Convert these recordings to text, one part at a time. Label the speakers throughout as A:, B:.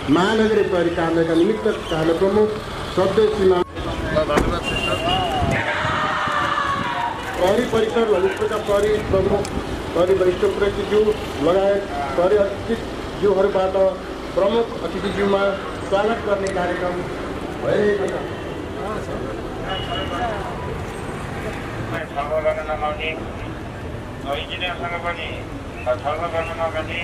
A: महानगरीय प्रहरी कार्यालयका निमित्त कार्य प्रमुख श्रद्धेय श्रीमान प्रहरी परिसर ललितपुरका प्रहरी प्रमुख प्रहरी वरिष्ठ पुरोहितज्यू लगायत प्रहरी अतिथिज्यूहरूबाट प्रमुख अतिथिज्यूमा स्वागत गर्ने कार्यक्रम भइरहेको छ।
B: छलफल गर्न नपाउने इन्जिनियरसँग पनि छलफल गर्न नपाउने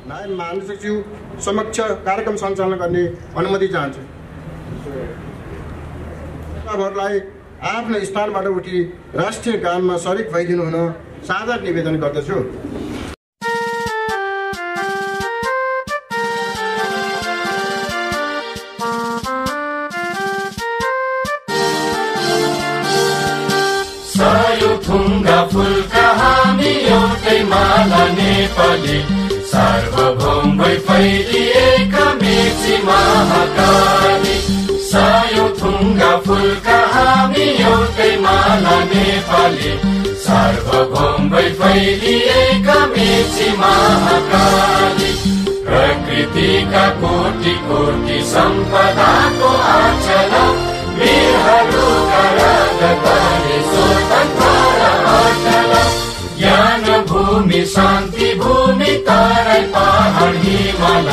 A: नायब महानिरीक्षकज्यू समक्ष कार्यक्रम सञ्चालन गर्ने अनुमति चाहन्छु। सबहरूलाई आफ्नो स्थानबाट उठी राष्ट्रिय गानमा सरिक भइदिनु हुन सादर निवेदन गर्दछु।
C: थुङ्गा फुलका हामी एउटै माला नेपाली सार्वभौम भई फैलिएका मेची महाकाली। सायो थुङ्गा फुलका हामी एउटै माला नेपाली सार्वभौम भई फैलिएका मेची महाकाली। प्रकृतिका कोटि कोटि सम्पदाको आचल वीरहरूका राजधानी स्वतन्त्र अटल। ज्ञान भूमि शान्ति भूमि तराई पहाड हिमाल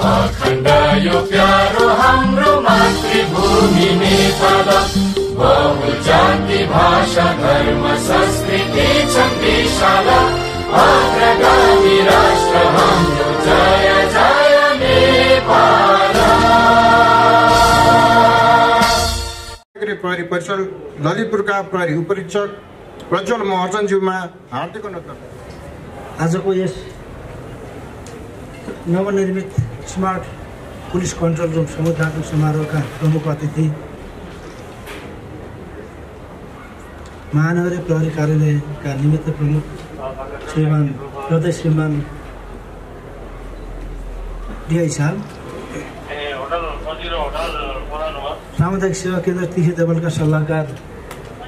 C: अखण्ड यो प्यारो हाम्रो मातृभूमि नेपाल। बहु जाति भाषा धर्म संस्कृति छन् विशाल अग्रगामी राष्ट्र हाम्रो जय जय नेपाल।
A: प्रहरी परिसर ललितपुरका प्रहरी उपरीक्षक प्रज्वल महर्जनज्यूमा हार्दिक अनुरोध।
D: आजको यस नवनिर्मित स्मार्ट पुलिस कन्ट्रोल रुम समुद्घाटन समारोहका प्रमुख अतिथि महानगरीय प्रहरी कार्यालयका निमित्त प्रमुख श्रीमान प्रदेश श्रीमान डिआई साहब, सामुदायिक सेवा केन्द्र तिखी देवलका सल्लाहकार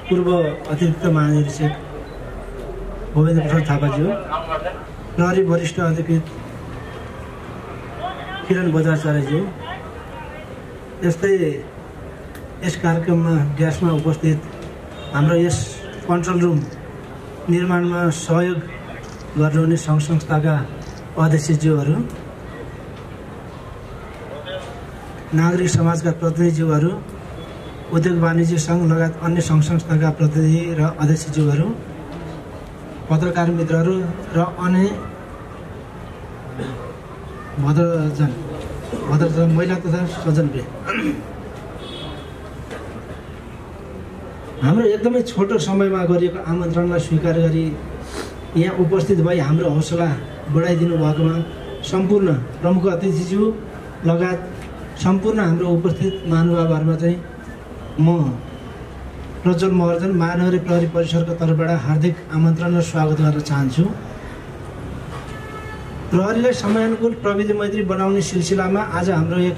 D: पूर्व अतिरिक्त महानिरीक्षक भूपेन्द्र प्रसाद थापाज्यू, प्रहरी वरिष्ठ अधिकृत किरण बजाचार्यज्यू, यस्तै यस कार्यक्रममा ड्यासमा उपस्थित हाम्रो यस कन्ट्रोल रुम निर्माणमा सहयोग गर्नुहुने सङ्घ संस्थाका अध्यक्षज्यूहरू, नागरिक समाजका प्रतिनिधिज्यूहरू, उद्योग वाणिज्य सङ्घ लगायत अन्य सङ्घ संस्थाका प्रतिनिधि र अध्यक्षज्यूहरू, पत्रकार मित्रहरू र अन्य भद्रजन महिला तथा सज्जनप्रिय, हाम्रो एकदमै छोटो समयमा गरिएको आमन्त्रणलाई स्वीकार गरी यहाँ उपस्थित भई हाम्रो हौसला बढाइदिनु भएकोमा सम्पूर्ण प्रमुख अतिथिज्यू लगायत सम्पूर्ण हाम्रो उपस्थित महानुभावहरूमा चाहिँ म प्रज्वल महर्जन महानगरीय प्रहरी परिसरको तर्फबाट हार्दिक आमन्त्रण र स्वागत गर्न चाहन्छु। प्रहरीलाई समयानुकूल प्रविधि मैत्री बनाउने सिलसिलामा आज हाम्रो एक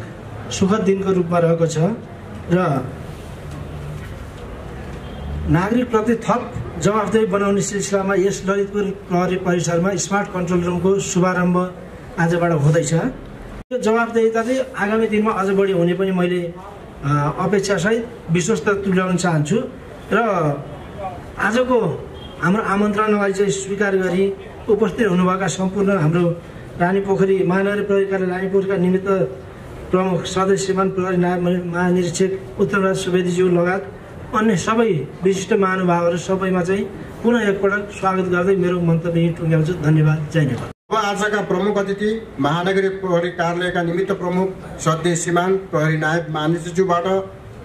D: सुखद दिनको रूपमा रहेको छ र नागरिकप्रति थप जवाफदेही बनाउने सिलसिलामा यस ललितपुर प्रहरी परिसरमा स्मार्ट कन्ट्रोल रुमको शुभारम्भ आजबाट हुँदैछ। यो जवाफदेहिता चाहिँ आगामी दिनमा अझ बढी हुने पनि मैले अपेक्षासहित विश्वस्त तुल्याउन चाहन्छु र आजको हाम्रो आमन्त्रणलाई चाहिँ स्वीकार गरी उपस्थित हुनुभएका सम्पूर्ण हाम्रो रानीपोखरी महानगरीय प्रहरी कार्यालय रानीपोखरीका निमित्त प्रमुख सदस्य श्रीमान प्रहरी नायब महानिरीक्षक उत्तमराज सुवेदीज्यू लगायत अन्य सबै विशिष्ट महानुभावहरू सबैमा चाहिँ पुनः एकपटक स्वागत गर्दै मेरो मन्तव्य यही टुङ्ग्याउँछु। धन्यवाद। जय नेपाल।
A: अब आजका प्रमुख अतिथि महानगरीय प्रहरी कार्यालयका निमित्त प्रमुख सदस्य श्रीमान प्रहरी नायब महानिरीक्षकज्यूबाट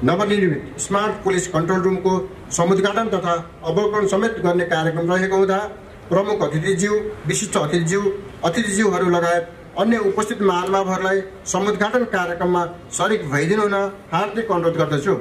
A: नवनिर्मित स्मार्ट पुलिस कन्ट्रोल रुमको समुद्घाटन तथा अवलोकन समेत गर्ने कार्यक्रम रहेको हुँदा प्रमुख अतिथिज्यू, विशिष्ट अतिथिज्यूहरू लगायत अन्य उपस्थित महानुभावहरूलाई समुद्घाटन कार्यक्रममा सरिक भइदिनु हुन हार्दिक अनुरोध गर्दछु।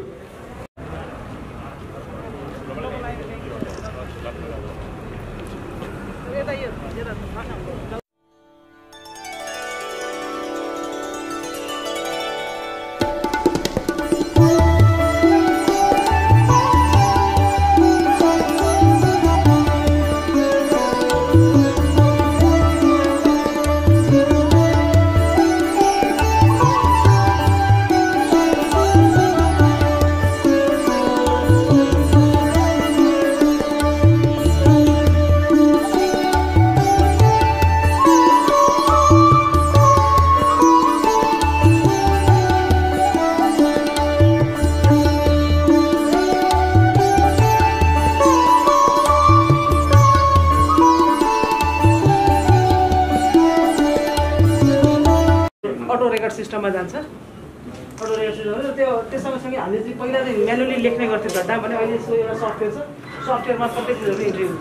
E: अटो रेकर्ड सिस्टममा जान्छ। अटो रेकर्ड सिस्टम त्यो सँगसँगै हामीले चाहिँ पहिला चाहिँ म्यानुअली लेख्ने गर्थ्यो झट्टा भने अहिले यसको एउटा सफ्टवेयर छ। सफ्टवेयरमा सबै चिजहरू इन्ट्री हुन्छ।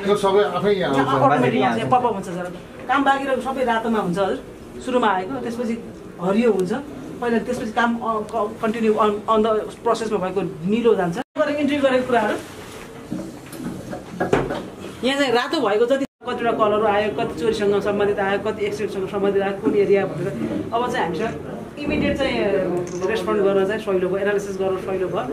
A: त्यो सबै आफै
E: अटोमेटिक पपअप हुन्छ सर। काम बाँकी रहेको सबै रातोमा हुन्छ हजुर। सुरुमा आएको त्यसपछि हरियो हुन्छ पहिला, त्यसपछि काम कन्टिन्यू अन द प्रोसेसमा भएको निलो जान्छ। इन्ट्री गरेको कुराहरू यहाँ चाहिँ रातो भएको जति कतिवटा कलरहरू आयो, कति चोरीसँग सम्बन्धित आयो, कति एक्सिडेन्टसँग सम्बन्धित आयो, कुन एरिया भनेर अब चाहिँ हामीसँग इमिडिएट चाहिँ रेस्पोन्ड गर्न चाहिँ सहिलो भयो, एनालिसिस गर्न सहिलो भयो।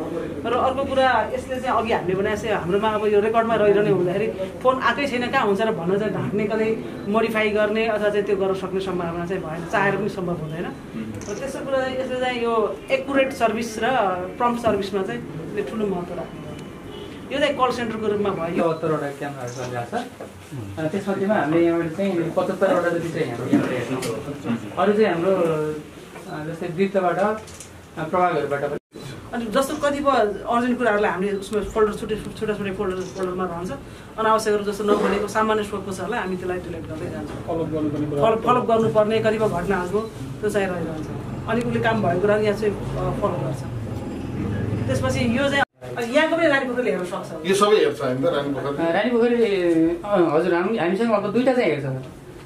E: र अर्को कुरा यसले चाहिँ अघि हामीले भने चाहिँ हाम्रोमा अब यो रेकर्डमा रहिरहने हुँदाखेरि फोन आएकै छैन कहाँ हुन्छ र भन्न चाहिँ ढाक्ने कतै मोडिफाई गर्ने अथवा चाहिँ त्यो गर्न सक्ने सम्भावना चाहिँ भएन, चाहेर पनि सम्भव हुँदैन। र त्यस्तो कुरा चाहिँ यसले चाहिँ यो एकुरेट सर्भिस र प्रम्प्ट सर्भिसमा चाहिँ यसले ठुलो महत्त्व राख्ने यो चाहिँ कल सेन्टरको रूपमा भयो।
F: 72वटा क्यामेराहरू चलिरहेको छ। त्यसमध्येमा हामीले यहाँबाट चाहिँ 75वटा जति चाहिँ हाम्रो यहाँबाट हेर्छौँ। अरू चाहिँ हाम्रो जस्तै वृत्तबाट प्रभागहरूबाट पनि
E: अनि जस्तो कतिपय अर्जेन्ट कुराहरूलाई हामीले उसमा फोल्डर छुट्टा फोल्डरमा रहन्छ। अनावश्यकहरू जस्तो नभनेको सामान्य सोध्पुछहरूलाई हामी त्यसलाई डिलिट गर्दै जान्छौँ। फलोअप गर्नुपर्ने कतिपय घटनाहरूको त्यो चाहिँ रहिरहन्छ। अनि उसले काम भएको कुरा यहाँ चाहिँ फलो गर्छ। त्यसपछि यो चाहिँ यहाँको पनि रानी पोखरीले हेर्न सक्छ।
A: यो सबै हेर्छ हामी त रानी पोखरी।
F: रानी पोखरी हजुर हामीसँग अब 2टा चाहिँ हेर्छ,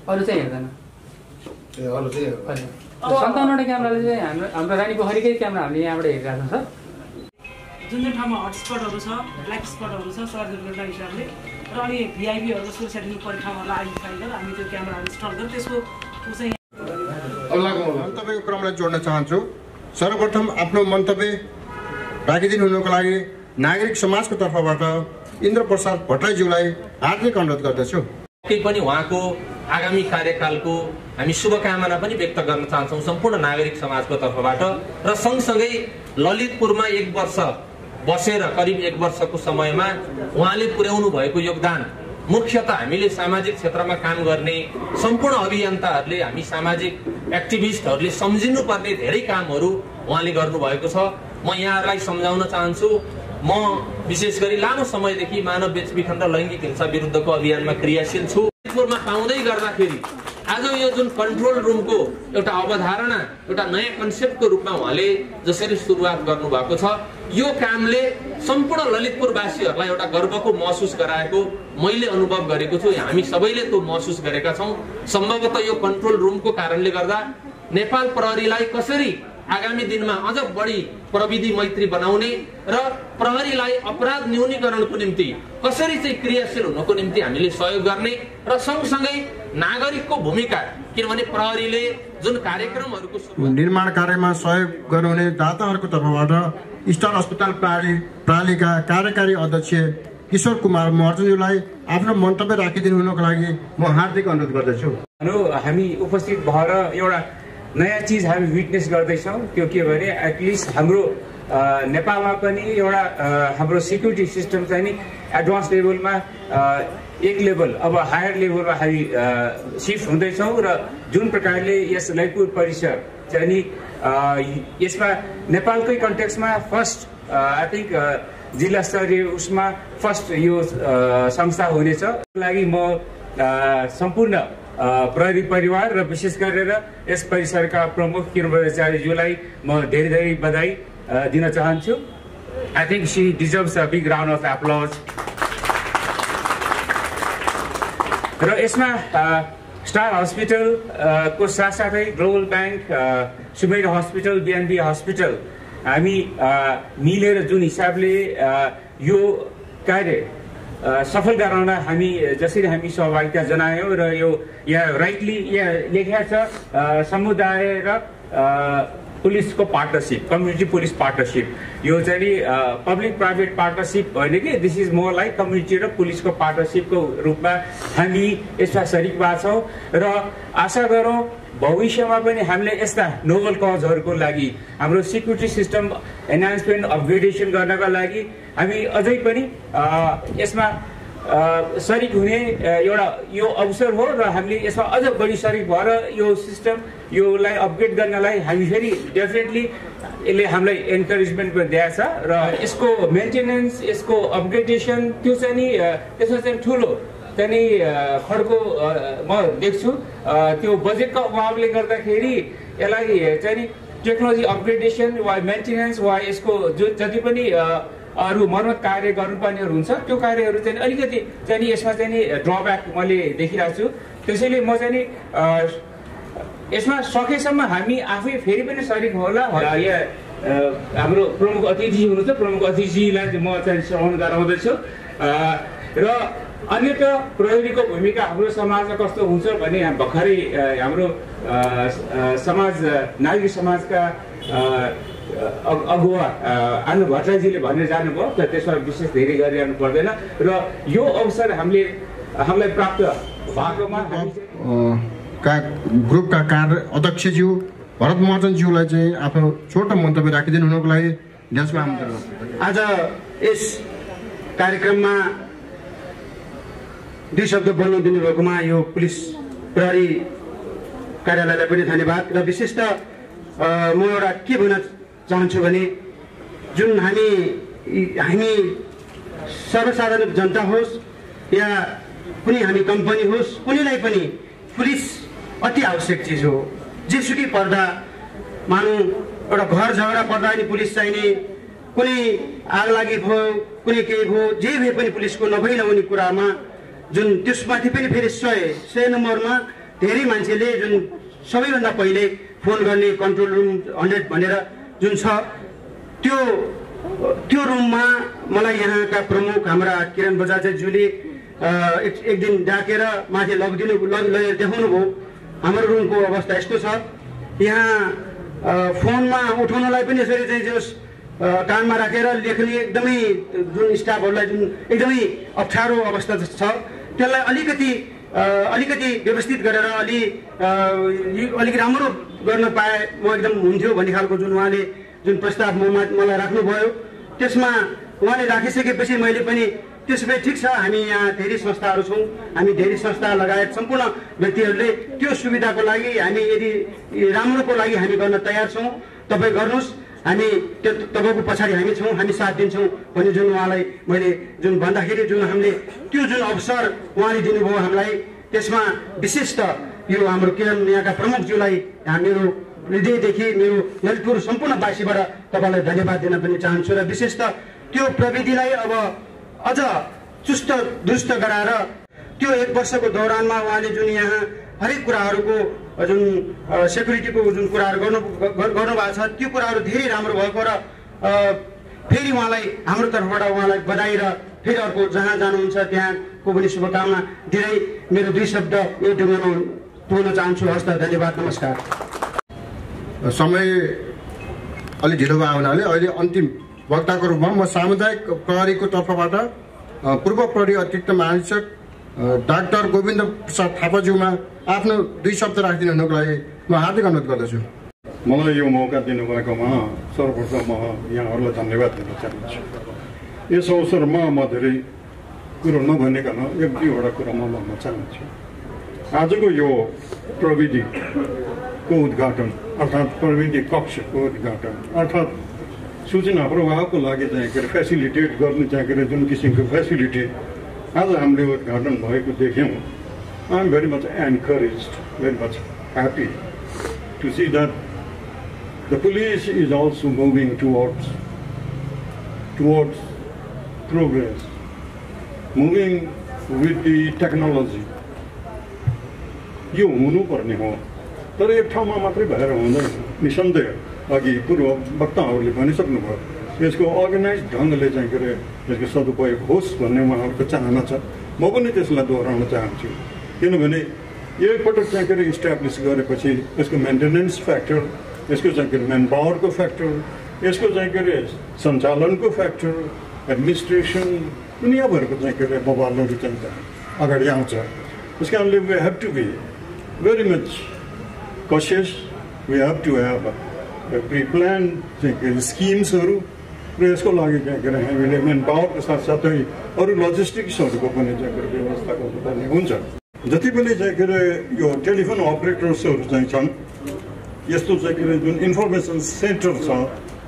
F: अरू चाहिँ हेर्दैन।
A: ए अरू चाहिँ
F: 57वटा क्यामेराले चाहिँ हाम्रो रानी पोखरीकै क्यामेरा हामीले यहाँबाट हेरिरहेको छ।
E: जुन जुन ठाउँमा हटस्पटहरू छ, ब्ल्याक स्पटहरू छ सर दुर्घटना हिसाबले र अनि भिआइपीहरू सुरक्षा दिनु पर्ने ठाउँहरूलाई आइडेन्टिफाई गरेर हामी त्यो क्यामेराहरू इन्स्टल गरेर त्यसको चाहिँ
A: मन्तव्यको क्रमलाई जोड्न चाहन्छु। सर्वप्रथम आफ्नो मन्तव्य राखिदिनु हुनुको लागि नागरिक समाजको तर्फबाट इन्द्र प्रसाद भट्टराईज्यूलाई हार्दिक अनुरोध गर्दछु।
G: केही पनि उहाँको आगामी कार्यकालको हामी शुभकामना पनि व्यक्त गर्न चाहन्छौँ सम्पूर्ण नागरिक समाजको तर्फबाट। र सँगसँगै ललितपुरमा 1 वर्ष बसेर करिब 1 वर्षको समयमा उहाँले पुर्याउनु भएको योगदान, मुख्यतः हामीले सामाजिक क्षेत्रमा काम गर्ने सम्पूर्ण अभियन्ताहरूले, हामी सामाजिक एक्टिभिस्टहरूले सम्झिनुपर्ने धेरै कामहरू उहाँले गर्नुभएको छ। म यहाँहरूलाई सम्झाउन चाहन्छु, म विशेष गरी लामो समयदेखि मानव बेचबिखन र लैङ्गिक हिंसा विरुद्धको अभियानमा क्रियाशील छु। ललितपुरमा पाउँदै गर्दाखेरि आज यो जुन कन्ट्रोल रुमको एउटा अवधारणा, एउटा नयाँ कन्सेप्टको रूपमा उहाँले जसरी सुरुवात गर्नुभएको छ, यो कामले सम्पूर्ण ललितपुरवासीहरूलाई एउटा गर्वको महसुस गराएको मैले अनुभव गरेको छु। हामी सबैले त्यो महसुस गरेका छौँ। सम्भवतः यो कन्ट्रोल रुमको कारणले गर्दा नेपाल प्रहरीलाई कसरी आगामी दिनमा अझ बढी प्रविधि मैत्री बनाउने र प्रहरीलाई अपराध न्यूनीकरणको निम्ति कसरी चाहिँ क्रियाशील हुनको निम्ति हामीले सहयोग गर्ने र सँगसँगै नागरिकको भूमिका, किनभने प्रहरीले जुन कार्यक्रमहरूको
A: निर्माण कार्यमा सहयोग गर्नुहुने दाताहरूको तर्फबाट स्टार अस्पताल प्रणालीका कार्यकारी अध्यक्ष किशोर कुमार महर्जनज्यूलाई आफ्नो मन्तव्य राखिदिनु हुनको लागि म हार्दिक अनुरोध गर्दछु।
H: हामी उपस्थित भएर एउटा नयाँ चिज हामी विटनेस गर्दैछौँ। त्यो के भने एटलिस्ट हाम्रो नेपालमा पनि एउटा हाम्रो सिक्युरिटी सिस्टम चाहिँ नि एडभान्स लेभलमा एक लेभल अब हायर लेभलमा हामी सिफ्ट हुँदैछौँ र जुन प्रकारले यस ललितपुर परिसर चाहिँ नि यसमा नेपालकै कन्टेक्समा फर्स्ट आई थिङ्क जिल्ला स्तरीय उसमा फर्स्ट यो संस्था हुनेछ। लागि म सम्पूर्ण प्रहरी परिवार र विशेष गरेर यस परिसरका प्रमुख किरण बजाचार्यज्यूलाई म धेरै धेरै बधाई दिन चाहन्छु। I think she deserves a big round of applause. र यसमा स्टार हस्पिटल को साथसाथै global bank, Sumeru hospital, BNB hospital हामी मिलेर जुन हिसाबले यो कार्य सफल गराउन हामी जसरी हामी सहभागिता जनायौँ र यो यहाँ राइटली यहाँ लेखेको छ समुदाय र पुलिसको पार्टनरसिप, कम्युनिटी पुलिस पार्टनरसिप। यो चाहिँ पब्लिक प्राइभेट पार्टनरसिप होइन कि this is more like community र पुलिसको पार्टनरसिपको रूपमा हामी यसमा सरिक भएको छौँ र आशा गरौँ भविष्यमा पनि हामीले यस्ता नोबल कजहरूको लागि हाम्रो सिक्युरिटी सिस्टम एनहान्समेन्ट अपग्रेडेसन गर्नका लागि हामी अझै पनि यसमा सरिक हुने एउटा यो अवसर हो र हामीले यसमा अझ बढी सरिक भएर यो सिस्टम योलाई अपग्रेड गर्नलाई हामी फेरि डेफिनेटली यसले हामीलाई एन्करेजमेन्ट पनि दिएको छ र यसको मेन्टेनेन्स, यसको अपग्रेडेसन त्यो चाहिँ नि त्यसमा चाहिँ ठुलो चाहिँ खड्को म देख्छु। त्यो बजेटको अभावले गर्दाखेरि यसलाई चाहिँ नि टेक्नोलोजी अपग्रेडेसन वा मेन्टेनेन्स वा यसको जो जति पनि अरू मर्मत कार्य गर्नुपर्नेहरू हुन्छ त्यो कार्यहरू चाहिँ अलिकति चाहिँ यसमा चाहिँ नि ड्रब्याक मैले देखिरहेको छु। त्यसैले म चाहिँ नि यसमा सकेसम्म हामी आफै फेरि पनि सरिक होला। यहाँ हाम्रो प्रमुख अतिथि हुनुहुन्छ, प्रमुख अतिथिलाई म चाहिँ श्रवण गराउँदैछु र अन्यथा प्रहरीको भूमिका हाम्रो समाजमा कस्तो हुन्छ भने भर्खरै हाम्रो समाज नागरिक समाजका अगुवा आनु भट्टराईजीले भनेर जानुभयो, तर त्यसमा विशेष धेरै गरिरहनु पर्दैन र यो अवसर हामीलाई प्राप्त भएकोमा
A: ग्रुपका कार्य अध्यक्षज्यू भरत महर्जनज्यूलाई चाहिँ आफ्नो छोटो मन्तव्य राखिदिनु हुनको लागि जसमा
I: आज यस कार्यक्रममा दुई शब्द बोल्न दिनुभएकोमा यो पुलिस प्रहरी कार्यालयलाई पनि धन्यवाद र विशेष त म एउटा के भन्न चाहन्छु भने जुन हामी सर्वसाधारण जनता होस् या कुनै हामी कम्पनी होस्, कुनैलाई पनि पुलिस अति आवश्यक चिज हो। जेसुकै पर्दा मानौँ एउटा घर झगडा पर्दा पनि पुलिस चाहिने, कुनै आग लागि भयो, कुनै केही भयो, जे भए पनि पुलिसको नभई नहुने कुरामा जुन त्यसमाथि पनि फेरि 100 नम्बरमा धेरै मान्छेले जुन सबैभन्दा पहिले फोन गर्ने कन्ट्रोल रुम 100 भनेर जुन छ त्यो रुममा मलाई यहाँका प्रमुख हाम्रा किरण बजाजज्यूले एक दिन डाकेर माथि लगेर देखाउनु भयो। हाम्रो रुमको अवस्था यस्तो छ, यहाँ फोनमा उठाउनलाई पनि यसरी चाहिँ जस कानमा राखेर लेख्ने एकदमै जुन स्टाफहरूलाई जुन एकदमै अप्ठ्यारो अवस्था छ, त्यसलाई अलिकति व्यवस्थित गरेर अलिक राम्रो गर्न पाए म एकदम हुन्थ्यो भन्ने खालको जुन उहाँले जुन प्रस्ताव मलाई राख्नुभयो त्यसमा उहाँले राखिसकेपछि मैले पनि त्यसो भए ठिक छ, हामी यहाँ धेरै संस्थाहरू छौँ, हामी धेरै संस्था लगायत सम्पूर्ण व्यक्तिहरूले त्यो सुविधाको लागि हामी यदि राम्रोको लागि हामी गर्न तयार छौँ, तपाईँ गर्नुहोस्, हामी तपाईँको पछाडि हामी छौँ, हामी साथ दिन्छौँ भन्ने जुन उहाँलाई मैले जुन भन्दाखेरि जुन हामीले त्यो जुन अवसर उहाँले दिनुभयो हामीलाई, त्यसमा विशेष त यो हाम्रो किरण यहाँका प्रमुखज्यूलाई मेरो हृदयदेखि मेरो ललितपुर सम्पूर्ण वासीबाट तपाईँलाई धन्यवाद दिन पनि चाहन्छु र विशेष त त्यो प्रविधिलाई अब अझ चुस्त दुरुस्त गराएर त्यो 1 वर्षको दौरानमा उहाँले जुन यहाँ हरेक कुराहरूको जुन सेक्युरिटीको जुन कुराहरू गर्नुभएको छ त्यो कुराहरू धेरै राम्रो भएको र फेरि उहाँलाई हाम्रो तर्फबाट उहाँलाई बधाई र फेरि अर्को जहाँ जानुहुन्छ त्यहाँको पनि शुभकामना दिँदै मेरो 2 शब्द यो ढुङ्गामा पुग्न चाहन्छु। हस्त धन्यवाद, नमस्कार।
A: समय अलि ढिलो भयो हुनाले अहिले अन्तिम वक्ताको रूपमा म सामुदायिक प्रहरीको तर्फबाट पूर्व प्रहरी अतिरिक्त महानिरीक्षक डाक्टर गोविन्द प्रसाद थापाज्यूमा आफ्नो 2 शब्द राखिदिनु हुनुको लागि म हार्दिक अनुरोध गर्दछु।
J: मलाई यो मौका दिनुभएकोमा सर्वप्रथम म यहाँहरूलाई धन्यवाद दिन चाहन्छु। यस अवसरमा म धेरै कुरो नभनिकन 1-2वटा कुरा म भन्न चाहन्छु। आजको यो प्रविधिको उद्घाटन अर्थात् प्रविधि कक्षको उद्घाटन अर्थात् सूचना प्रवाहको लागि चाहिँ फेसिलिटेट गर्ने चाहिँ जुन किसिमको फेसिलिटी आज हामीले उद्घाटन भएको देख्यौँ। I am very much encouraged, very much happy to see that the police is also moving towards progress, moving with the technology. यो हुनुपर्ने हो, तर एक ठाउँमा मात्रै भएर हुँदैन। निसन्देह अघि पूर्व वक्ताहरूले भनिसक्नुभयो यसको अर्गनाइज ढङ्गले चाहिँ यसको सदुपयोग होस् भन्ने उहाँहरूको चाहना छ। म पनि त्यसलाई दोहोऱ्याउन चाहन्छु, किनभने एकपटक चाहिँ इस्टाब्लिस गरेपछि यसको मेन्टेनेन्स फ्याक्टर, यसको चाहिँ म्यान पावरको फ्याक्टर, यसको चाहिँ सञ्चालनको फ्याक्टर, एडमिनिस्ट्रेसन दुनियाँभरको चाहिँ बवालहरू चाहिँ अगाडि आउँछ। त्यस कारणले we have to be very much cautious, we have to have pre plan चाहिँ स्किम्सहरू र यसको लागि चाहिँ हामीले म्यान पावरको साथसाथै अरू लजिस्टिक्सहरूको पनि चाहिँ व्यवस्था गर्नुपर्ने हुन्छ। जति पनि चाहिँ यो टेलिफोन अपरेटर्सहरू चाहिँ छन्, यस्तो चाहिँ जुन इन्फर्मेसन सेन्टर छ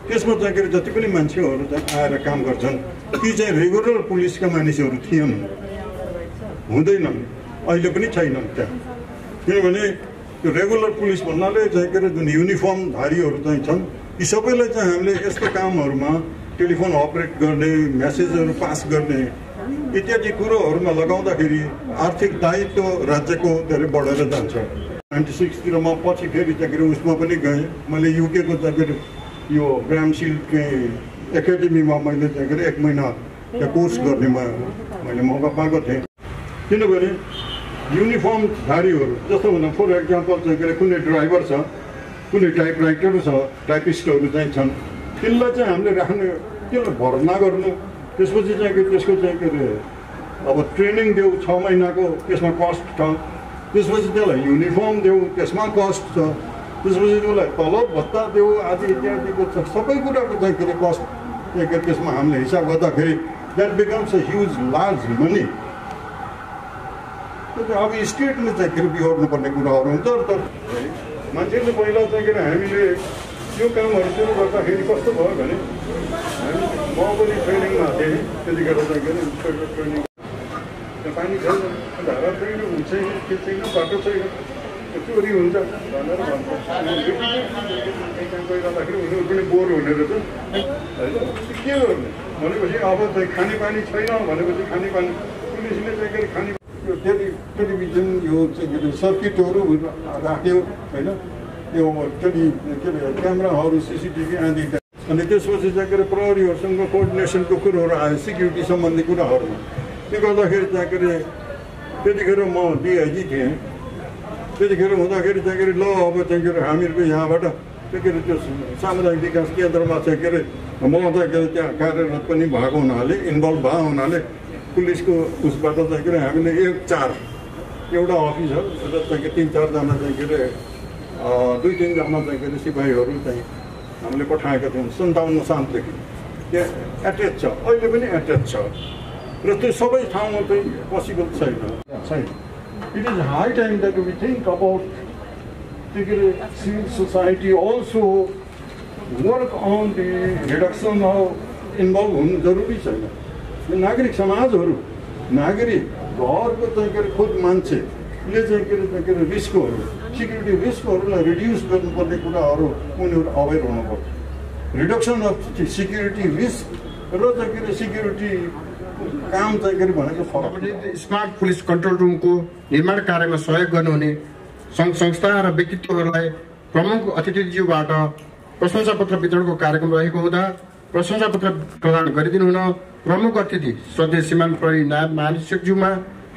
J: त्यसमा चाहिँ जति पनि मान्छेहरू चाहिँ आएर काम गर्छन् ती चाहिँ रेगुलर पुलिसका मानिसहरू थिएनन्, हुँदैनन्, अहिले पनि छैनन् त्यहाँ। किनभने त्यो रेगुलर पुलिस भन्नाले चाहिँ जुन युनिफर्मधारीहरू चाहिँ छन् यी सबैलाई चाहिँ हामीले यस्तो कामहरूमा टेलिफोन अपरेट गर्ने, मेसेजहरू पास गर्ने इत्यादि कुरोहरूमा लगाउँदाखेरि आर्थिक दायित्व राज्यको धेरै बढेर जान्छ। 96तिर म पछि फेरि चाहिँ उसमा पनि गएँ। मैले युकेको चाहिँ यो ग्रामसिल्ड एकाडेमीमा मैले चाहिँ 1 महिना त्यहाँ कोर्स गर्ने मैले मौका पाएको थिएँ। किनभने युनिफर्मधारीहरू जस्तो हुन फर एक्जाम्पल चाहिँ कुनै ड्राइभर छ, कुनै टाइपराइटर छ, टाइपिस्टहरू चाहिँ छन्, तिनलाई चाहिँ हामीले राख्ने, त्यसलाई भर्ना गर्नु, त्यसपछि चाहिँ त्यसको चाहिँ अब ट्रेनिङ देऊ 6 महिनाको, त्यसमा कस्ट छ। त्यसपछि त्यसलाई युनिफर्म देऊ, त्यसमा कस्ट छ। त्यसपछि त्यसलाई तलब भत्ता देऊ आदि इत्यादिको सबै कुराको चाहिँ कस्ट त्यसमा हामीले हिसाब गर्दाखेरि that becomes a huge large money. अब स्टेटले चाहिँ बिहोर्नुपर्ने कुराहरू हुन्छ। तर मान्छेले पहिला चाहिँ हामीले यो कामहरू सुरु गर्दाखेरि कस्तो भयो भने म पनि ट्रेनिङमा थिएँ त्यतिखेर चाहिँ ट्रेनिङ पानी छैन, धारा छैन, हुन्छ के छैन, बाटो छैन, चोरी हुन्छ भनेर भन्छ। गइरहँदाखेरि उनीहरू पनि बोर हुने रहेछ होइन, के गर्ने भनेपछि अब चाहिँ खानेपानी छैन भनेपछि खानेपानी पुलिसले चाहिँ खाने यो टेलिभिजन यो चाहिँ सर्किटहरू राख्यो होइन, यो के अरे क्यामेराहरू, सिसिटिभी आदि। अनि त्यसपछि चाहिँ प्रहरीहरूसँग कोअर्डिनेसनको कुरोहरू आयो सिक्युरिटी सम्बन्धी कुराहरूमा। त्यो गर्दाखेरि चाहिँ त्यतिखेर म डिआइजी थिएँ। त्यतिखेर हुँदाखेरि चाहिँ ल अब चाहिँ हामीहरूको यहाँबाट त्यो सामुदायिक विकास केन्द्रमा चाहिँ म चाहिँ त्यहाँ कार्यरत पनि भएको हुनाले, इन्भल्भ भएको हुनाले पुलिसको उसबाट चाहिँ हामीले 1-4 एउटा अफिसर र चाहिँ 3-4 जना चाहिँ 2-3 जना चाहिँ सिपाहीहरू चाहिँ हामीले पठाएका थियौँ 57 सालदेखि। त्यहाँ एट्याच छ, अहिले पनि एट्याच छ र त्यो सबै ठाउँमा चाहिँ पोसिबल छैन। It is high time that we think about civil society also work on the reduction of involve हुनु जरुरी छैन। नागरिक समाजहरू, नागरिक घरको चाहिँ खुद मान्छेले चाहिँ रिस्कहरू, सिक्युरिटी रिस्कहरूलाई रिड्युस गर्नुपर्ने कुराहरू उनीहरू अवेर हुनुपर्छ। रिडक्सन अफ सिक्युरिटी रिस्क र चाहिँ सिक्युरिटी काम चाहिँ गरी भनेको फरक
A: स्मार्ट पुलिस कन्ट्रोल रुमको निर्माण कार्यमा सहयोग गर्नुहुने सङ्घ संस्था र व्यक्तित्वहरूलाई प्रमुख अतिथिज्यूबाट प्रशंसापत्र वितरणको कार्यक्रम रहेको हुँदा प्रशंसापत्र प्रदान गरिदिनु हुन प्रमुख अतिथि श्रद्धेय श्रीमान प्रहरी नायब महानिरीक्षकज्यूमा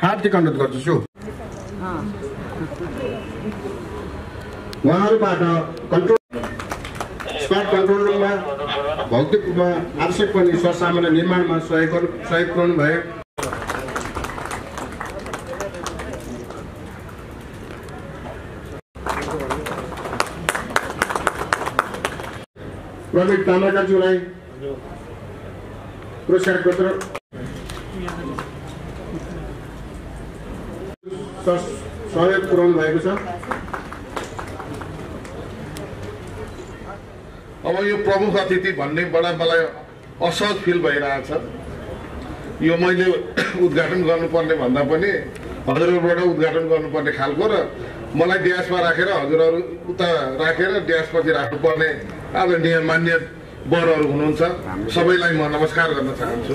A: हार्दिक अनुरोध गर्दछु। उहाँहरूबाट स्मार्ट कन्ट्रोल रुममा भौतिक रूपमा आवश्यक पर्ने सरसामान निर्माणमा सहयोग पुर्याउनु भयो। प्रवीण तामाकारज्यूलाई पुरस्कार पत्र सहयोग पुर्याउनु भएको छ।
K: अब यो प्रमुख अतिथि भन्नेबाट मलाई असहज फिल भइरहेछ। यो मैले उद्घाटन गर्नुपर्ने भन्दा पनि हजुरहरूबाट उद्घाटन गर्नुपर्ने खालको र मलाई ड्यासमा राखेर हजुरहरू उता राखेर ड्यासपछि राख्नुपर्ने आदरणीय मान्य वरहरू हुनुहुन्छ, सबैलाई म नमस्कार गर्न चाहन्छु।